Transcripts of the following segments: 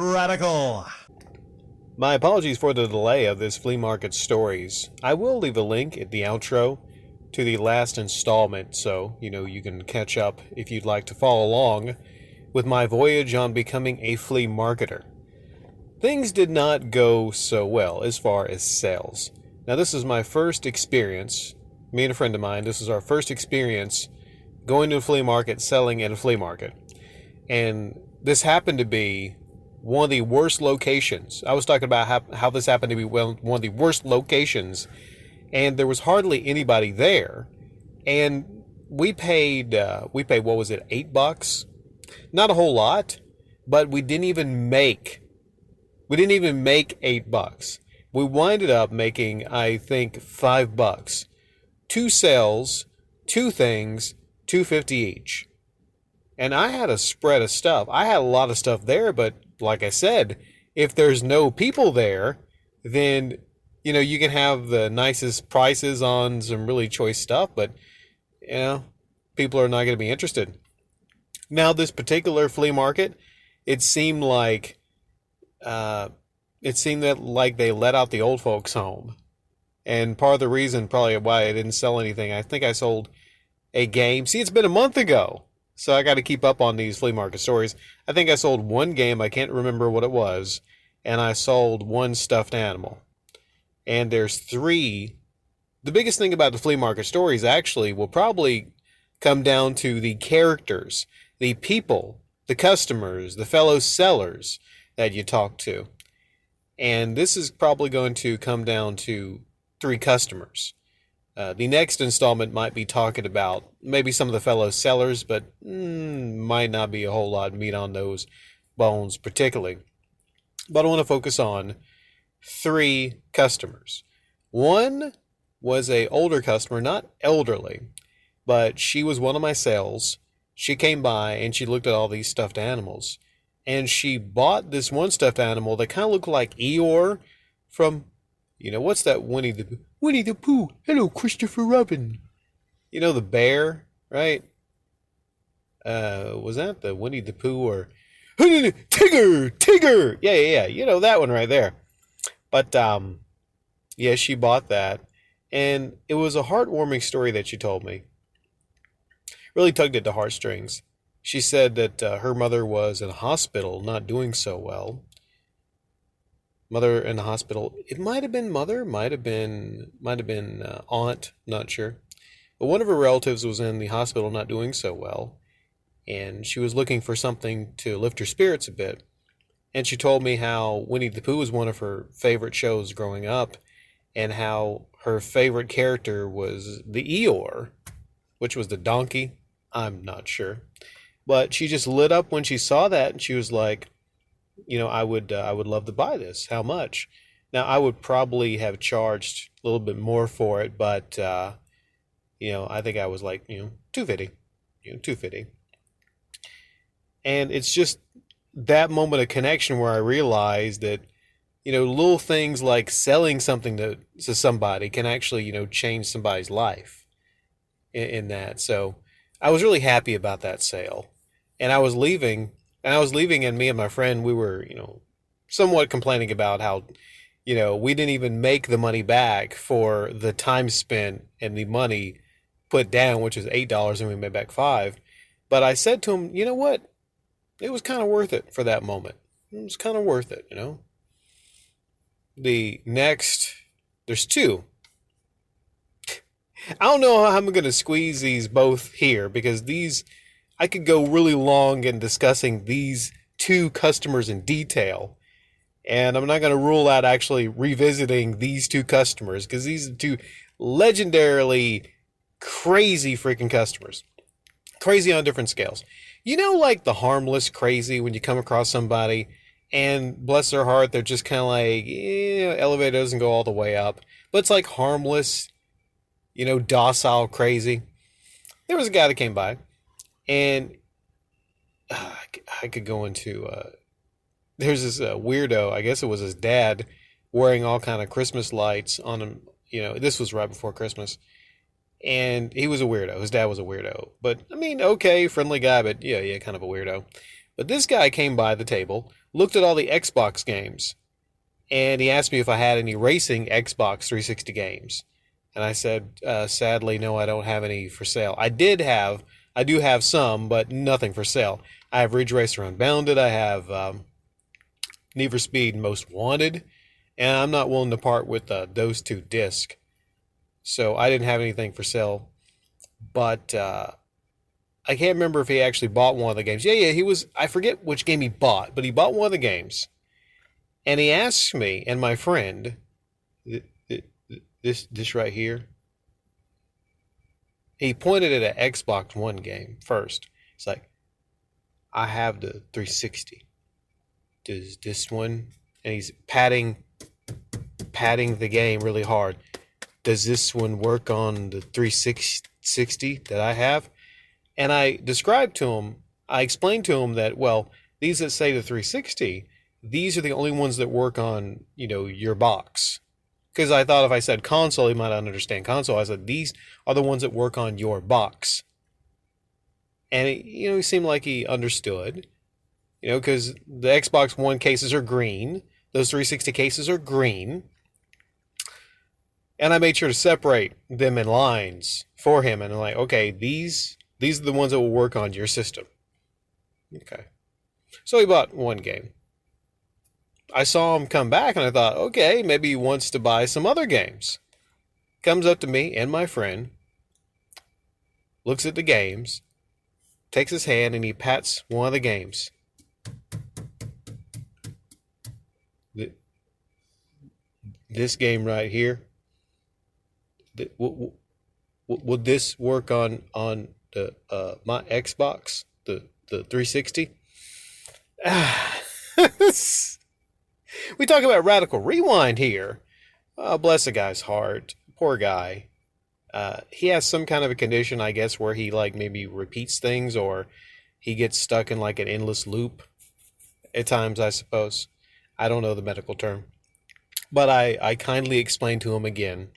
Radical. My apologies for the delay of this flea market stories. I will leave a link at the outro to the last installment so, you can catch up if you'd like to follow along with my voyage on becoming a flea marketer. Things did not go so well as far as sales. Now, this is my first experience, me and a friend of mine, this is our first experience going to a flea market, selling at a flea market. And this happened to be one of the worst locations. I was talking about how this happened to be one of the worst locations, and there was hardly anybody there. And we paid what was it, $8? Not a whole lot, but we didn't even make $8. We winded up making, I think, $5. Two sales, two things, $2.50 each. And I had a spread of stuff. I had a lot of stuff there, but like I said, if there's no people there, then, you can have the nicest prices on some really choice stuff, but, people are not going to be interested. Now, this particular flea market, it seemed like they let out the old folks home. And part of the reason probably why I didn't sell anything, I think I sold a game. See, it's been a month ago, so I got to keep up on these flea market stories. I think I sold one game, I can't remember what it was, and I sold one stuffed animal. And there's three. The biggest thing about the flea market stories actually will probably come down to the characters, the people, the customers, the fellow sellers that you talk to. And this is probably going to come down to three customers. The next installment might be talking about maybe some of the fellow sellers, but might not be a whole lot of meat on those bones particularly. But I want to focus on three customers. One was a older customer, not elderly, but she was one of my sales. She came by and she looked at all these stuffed animals. And she bought this one stuffed animal that kind of looked like Eeyore from, what's that Winnie the Pooh. Hello, Christopher Robin. The bear, right? Was that the Winnie the Pooh or Tigger? Yeah. That one right there. But, yeah, she bought that. And it was a heartwarming story that she told me. Really tugged at the heartstrings. She said that her mother was in a hospital, not doing so well. Mother in the hospital. It might have been mother, might have been aunt, not sure. But one of her relatives was in the hospital, not doing so well, and she was looking for something to lift her spirits a bit. And she told me how Winnie the Pooh was one of her favorite shows growing up, and how her favorite character was the Eeyore, which was the donkey. I'm not sure. But she just lit up when she saw that, and she was like, I would love to buy this. How much? Now, I would probably have charged a little bit more for it, but, I think I was like, $2.50, $2.50. And it's just that moment of connection where I realized that, little things like selling something to somebody can actually, change somebody's life in that. So I was really happy about that sale. And I was leaving, and me and my friend, we were, somewhat complaining about how, we didn't even make the money back for the time spent and the money put down, which is $8, and we made back $5. But I said to him, you know what? It was kind of worth it for that moment. It was kind of worth it, The next, there's two. I don't know how I'm going to squeeze these both here, because I could go really long in discussing these two customers in detail. And I'm not going to rule out actually revisiting these two customers, because these are two legendarily crazy freaking customers. Crazy on different scales. Like the harmless crazy when you come across somebody and bless their heart, they're just kind of like, elevator doesn't go all the way up. But it's like harmless, docile crazy. There was a guy that came by. And I could go into, there's this weirdo, I guess it was his dad, wearing all kind of Christmas lights on him. This was right before Christmas. And he was a weirdo. His dad was a weirdo. But, okay, friendly guy, but yeah, kind of a weirdo. But this guy came by the table, looked at all the Xbox games, and he asked me if I had any racing Xbox 360 games. And I said, sadly, no, I don't have any for sale. I do have some, but nothing for sale. I have Ridge Racer Unbounded. I have Need for Speed Most Wanted, and I'm not willing to part with those two discs. So I didn't have anything for sale. But I can't remember if he actually bought one of the games. Yeah, he was. I forget which game he bought, but he bought one of the games. And he asked me and my friend, this right here. He pointed at an Xbox One game first. It's like, I have the 360. Does this one? And he's patting the game really hard. Does this one work on the 360 that I have? And I explained to him that, well, these that say the 360, these are the only ones that work on, your box. Because I thought if I said console, he might not understand console. I said, these are the ones that work on your box. And, he seemed like he understood, because the Xbox One cases are green. Those 360 cases are green. And I made sure to separate them in lines for him. And I'm like, okay, these are the ones that will work on your system. Okay. So he bought one game. I saw him come back and I thought, okay, maybe he wants to buy some other games. Comes up to me and my friend, looks at the games, takes his hand and he pats one of the games. This game right here. Would this work on the my Xbox, the 360? We talk about radical rewind here. Bless the guy's heart. Poor guy. He has some kind of a condition, I guess, where he maybe repeats things or he gets stuck in an endless loop at times, I suppose. I don't know the medical term. But I kindly explained to him again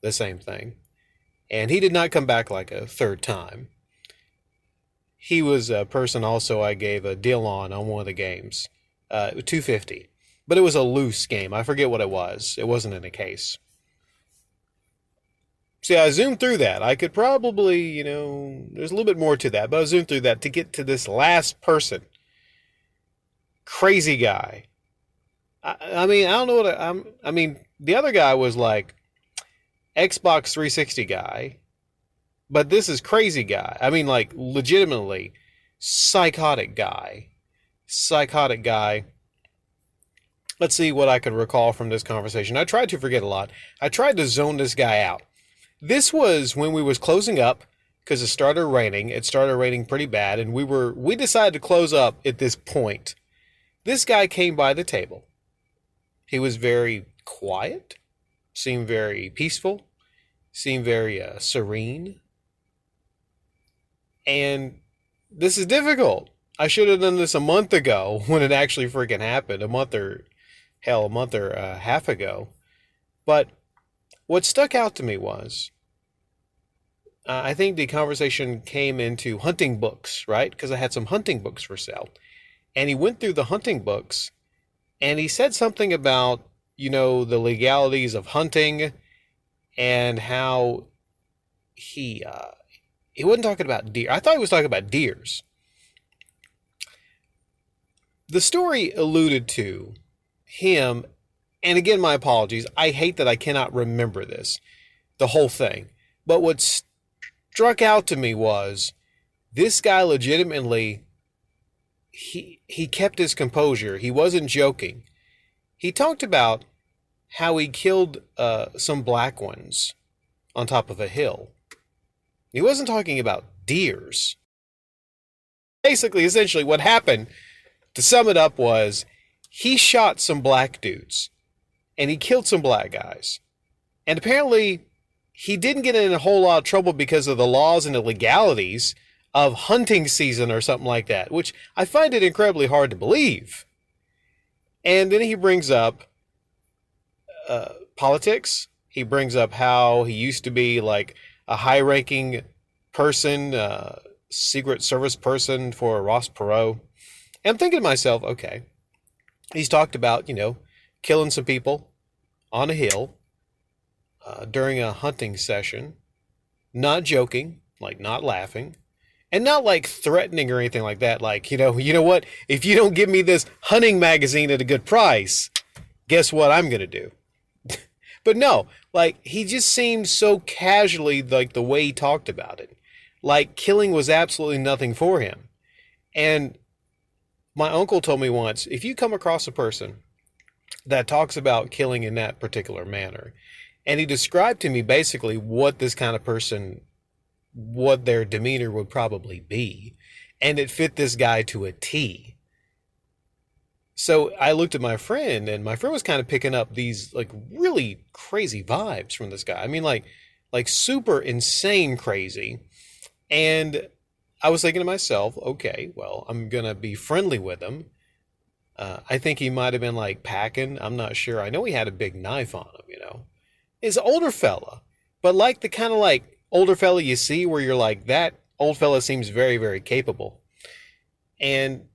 the same thing. And he did not come back a third time. He was a person also I gave a deal on one of the games. $250. But it was a loose game. I forget what it was. It wasn't in a case. See, I zoomed through that. I could probably, there's a little bit more to that, but I zoomed through that to get to this last person. Crazy guy. I don't know the other guy was Xbox 360 guy, but this is crazy guy. Legitimately psychotic guy. Let's see what I could recall from this conversation. I tried to forget a lot. I tried to zone this guy out. This was when we was closing up because it started raining. It started raining pretty bad, and we decided to close up at this point. This guy came by the table. He was very quiet, seemed very peaceful, seemed very serene. And this is difficult. I should have done this a month ago when it actually freaking happened. A month or half ago. But what stuck out to me was, I think the conversation came into hunting books, right? Because I had some hunting books for sale. And he went through the hunting books and he said something about, the legalities of hunting and how he wasn't talking about deer. I thought he was talking about deers. The story alluded to him, and again, my apologies. I hate that I cannot remember the whole thing. But what struck out to me was this guy legitimately, he kept his composure. He wasn't joking. He talked about how he killed some black ones on top of a hill. He wasn't talking about deers. Basically, essentially, what happened, to sum it up, was he shot some black dudes and he killed some black guys. And apparently, he didn't get in a whole lot of trouble because of the laws and the legalities of hunting season or something like that, which I find it incredibly hard to believe. And then he brings up politics. He brings up how he used to be a high-ranking person, Secret Service person for Ross Perot. And I'm thinking to myself, okay, he's talked about, killing some people on a hill during a hunting session, not joking, like not laughing, and not like threatening or anything like that. Like, you know what? If you don't give me this hunting magazine at a good price, guess what I'm going to do? But no, like he just seemed so casually like the way he talked about it. Like killing was absolutely nothing for him. And my uncle told me once, if you come across a person that talks about killing in that particular manner, and he described to me basically what this kind of person, what their demeanor would probably be, and it fit this guy to a T. So I looked at my friend, and my friend was kind of picking up these like really crazy vibes from this guy. I mean, like super insane crazy. And I was thinking to myself, okay, well, I'm gonna be friendly with him. I think he might have been like packing. I'm not sure. I know he had a big knife on him. He's an older fella, but like the kind of like older fella you see where you're like, that old fella seems very, very capable. And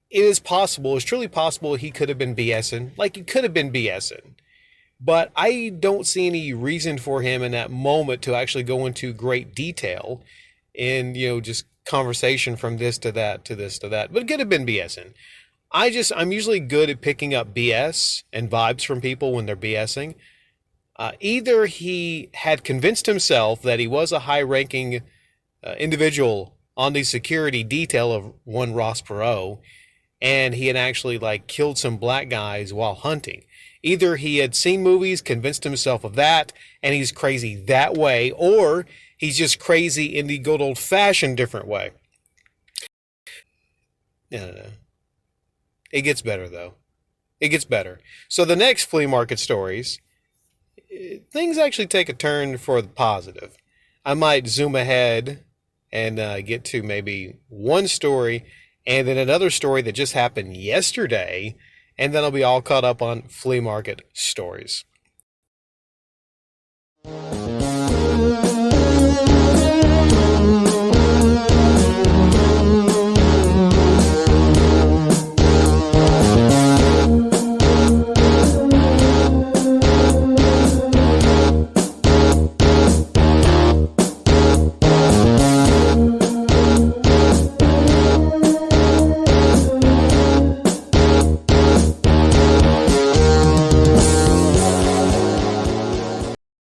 it is possible, it's truly possible he could have been BSing. Like he could have been BSing. But I don't see any reason for him in that moment to actually go into great detail in, just conversation from this to that to this to that. But it could have been BSing. I'm usually good at picking up BS and vibes from people when they're BSing. Either he had convinced himself that he was a high ranking individual on the security detail of one Ross Perot, and he had actually like killed some black guys while hunting. Either he had seen movies, convinced himself of that, and he's crazy that way, or he's just crazy in the good old fashioned different way. No. It gets better though. It gets better. So the next flea market stories, things actually take a turn for the positive. I might zoom ahead and get to maybe one story and then another story that just happened yesterday, and then I'll be all caught up on flea market stories.